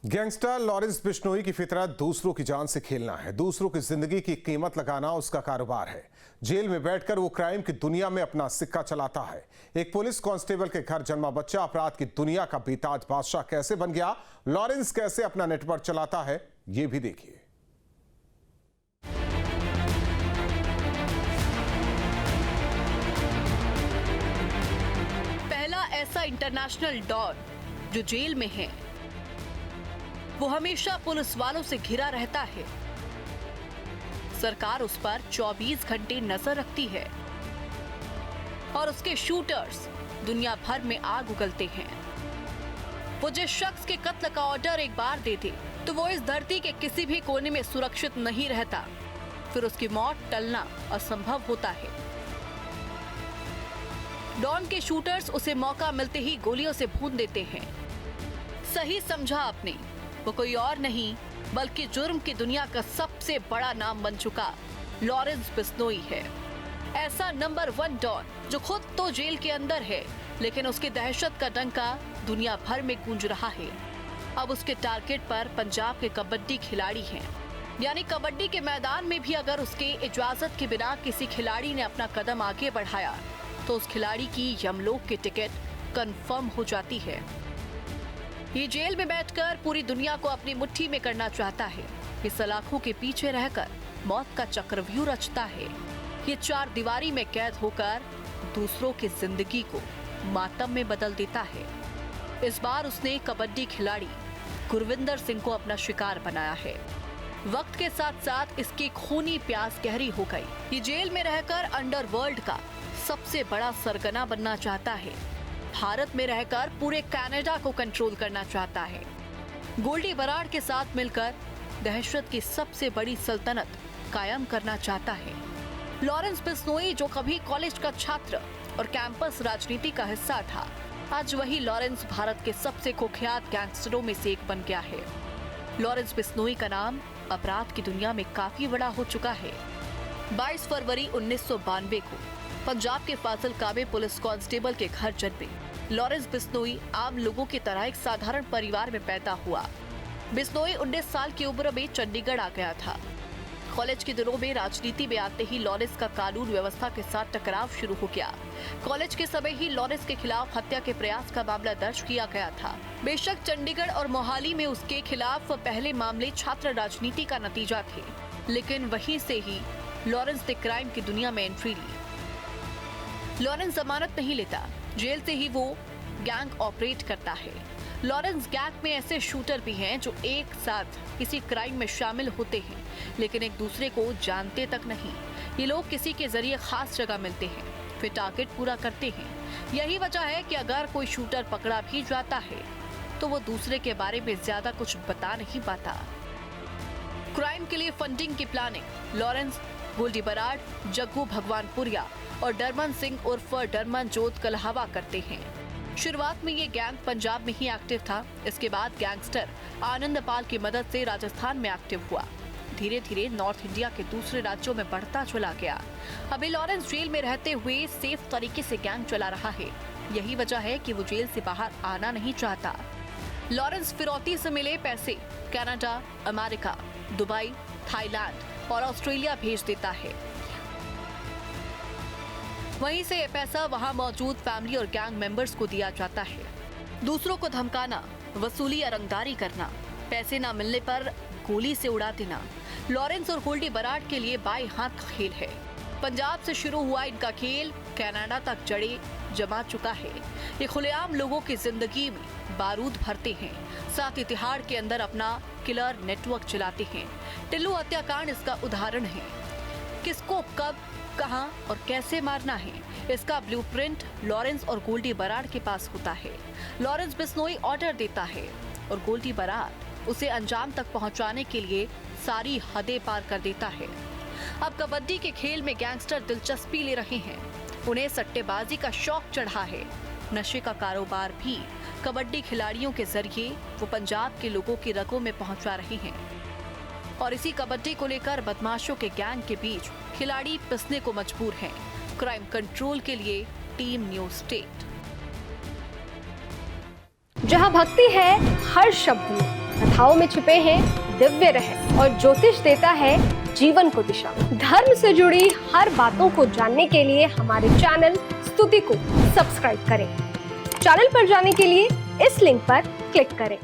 Gangster Lawrence Bishnoi की फितरत दूसरों की जान से खेलना है। दूसरों की जिंदगी की कीमत लगाना उसका कारोबार है। जेल में बैठकर वो क्राइम की दुनिया में अपना सिक्का चलाता है। एक पुलिस कांस्टेबल के घर जन्मा बच्चा अपराध की दुनिया का बेताज बादशाह कैसे बन गया, लॉरेंस कैसे अपना नेटवर्क चलाता है, ये भी देखिए। पहला ऐसा इंटरनेशनल डॉन जो जेल में है। वो हमेशा पुलिस वालों से घिरा रहता है। सरकार उस पर 24 घंटे नजर रखती है और उसके शूटर्स दुनिया भर में आग उगलते हैं। वो जिस शख्स के कत्ल का ऑर्डर एक बार दे दे तो वो इस धरती के किसी भी कोने में सुरक्षित नहीं रहता। फिर उसकी मौत टलना असंभव होता है। डॉन के शूटर्स उसे मौका मिलते ही गोलियों से भून देते हैं। सही समझा आपने, वो कोई और नहीं बल्कि जुर्म की दुनिया का सबसे बड़ा नाम बन चुका लॉरेंस बिश्नोई है। ऐसा नंबर 1 डॉन जो खुद तो जेल के अंदर है, लेकिन उसकी दहशत का डंका दुनिया भर में गूंज रहा है। अब उसके टारगेट पर पंजाब के कबड्डी खिलाड़ी हैं। यानी कबड्डी के मैदान में भी अगर उसके इजाजत के बिना किसी खिलाड़ी ने अपना कदम आगे बढ़ाया तो उस खिलाड़ी की यमलोक की टिकट कंफर्म हो जाती है। ये जेल में बैठकर पूरी दुनिया को अपनी मुट्ठी में करना चाहता है। ये सलाखों के पीछे रहकर मौत का चक्रव्यूह रचता है। ये 4 दीवारी में कैद होकर दूसरों की जिंदगी को मातम में बदल देता है। इस बार उसने कबड्डी खिलाड़ी गुरविंदर सिंह को अपना शिकार बनाया है। वक्त के साथ साथ इसकी खूनी प्यास गहरी हो गई। ये जेल में रहकर अंडरवर्ल्ड का सबसे बड़ा सरगना बनना चाहता है। भारत में रहकर पूरे कनाडा को कंट्रोल करना चाहता है। गोल्डी बराड़ के साथ मिलकर दहशत की सबसे बड़ी सल्तनत कायम करना चाहता है। लॉरेंस बिश्नोई जो कभी कॉलेज का छात्र और कैंपस राजनीति का हिस्सा था, आज वही लॉरेंस भारत के सबसे कुख्यात गैंगस्टरों में से एक बन गया है। लॉरेंस बिश्नोई का नाम अपराध की दुनिया में काफी बड़ा हो चुका है। 22 फरवरी 1992 को पंजाब के फाजिल्का में पुलिस कांस्टेबल के घर जन्मे लॉरेंस बिश्नोई आम लोगों की तरह एक साधारण परिवार में पैदा हुआ। बिश्नोई 19 साल की उम्र में चंडीगढ़ आ गया था। कॉलेज के दिनों में राजनीति में आते ही लॉरेंस का कानून व्यवस्था के साथ टकराव शुरू हो गया। कॉलेज के समय ही लॉरेंस के खिलाफ हत्या के प्रयास का मामला दर्ज किया गया था। बेशक चंडीगढ़ और मोहाली में उसके खिलाफ पहले मामले छात्र राजनीति का नतीजा थे, लेकिन वहीं से ही लॉरेंस ने क्राइम की दुनिया में एंट्री ली। लॉरेंस जमानत नहीं लेता, जेल से ही वो गैंग ऑपरेट करता है। लॉरेंस गैंग में ऐसे शूटर भी हैं जो एक साथ किसी क्राइम में शामिल होते हैं, लेकिन एक दूसरे को जानते तक नहीं। ये लोग किसी के जरिए खास जगह मिलते हैं, फिर टारगेट पूरा करते हैं। यही वजह है कि अगर कोई शूटर पकड़ा भी जाता है तो वो दूसरे के बारे में ज्यादा कुछ बता नहीं पाता। क्राइम के लिए फंडिंग की प्लानिंग लॉरेंस, गोल्डी बराड़, जग्गू भगवानपुरिया और डरमन सिंह उर्फ डरमन जोत कलहवा करते हैं। शुरुआत में ये गैंग पंजाब में ही एक्टिव था। इसके बाद गैंगस्टर आनंद पाल की मदद से राजस्थान में एक्टिव हुआ। धीरे धीरे नॉर्थ इंडिया के दूसरे राज्यों में बढ़ता चला गया। अभी लॉरेंस जेल में रहते हुए सेफ तरीके से गैंग चला रहा है। यही वजह है कि वो जेल से बाहर आना नहीं चाहता। लॉरेंस फिरौती से मिले पैसे कनाडा, अमेरिका, दुबई, थाईलैंड और ऑस्ट्रेलिया भेज देता है। वहीं से ये पैसा वहां मौजूद फैमिली और गैंग मेंबर्स को दिया जाता है। दूसरों को धमकाना, वसूली या रंगदारी करना, पैसे न मिलने पर गोली से उड़ा देना लॉरेंस और गोल्डी बराड़ के लिए बाएं हाथ का खेल है। पंजाब से शुरू हुआ इनका खेल कनाडा तक जड़े जमा चुका है। ये खुलेआम लोगों की जिंदगी में बारूद भरते हैं, साथ ही तिहाड़ के अंदर अपना किलर नेटवर्क चलाते हैं। टिल्लू हत्याकांड इसका उदाहरण है। किसको कब, कहां और कैसे मारना है, इसका ब्लूप्रिंट लॉरेंस और गोल्डी बराड़ के पास होता है। लॉरेंस बिश्नोई ऑर्डर देता है और गोल्डी बराड़ उसे अंजाम तक पहुंचाने के लिए सारी हदें पार कर देता है। अब कबड्डी के खेल में गैंगस्टर दिलचस्पी ले रहे हैं। उन्हें सट्टेबाजी का शौक चढ़ा है। नशे का कारोबार भी कबड्डी खिलाड़ियों के जरिए वो पंजाब के लोगों की रगों में पहुंचा रहे हैं। और इसी कबड्डी को लेकर बदमाशों के गैंग के बीच खिलाड़ी पिसने को मजबूर हैं। क्राइम कंट्रोल के लिए टीम न्यूज स्टेट। जहां भक्ति है हर शब्द में, कथाओं में छुपे हैं दिव्य रहस्य और ज्योतिष देता है जीवन को दिशा। धर्म से जुड़ी हर बातों को जानने के लिए हमारे चैनल स्तुति को सब्सक्राइब करें। चैनल पर जाने के लिए इस लिंक पर क्लिक करें।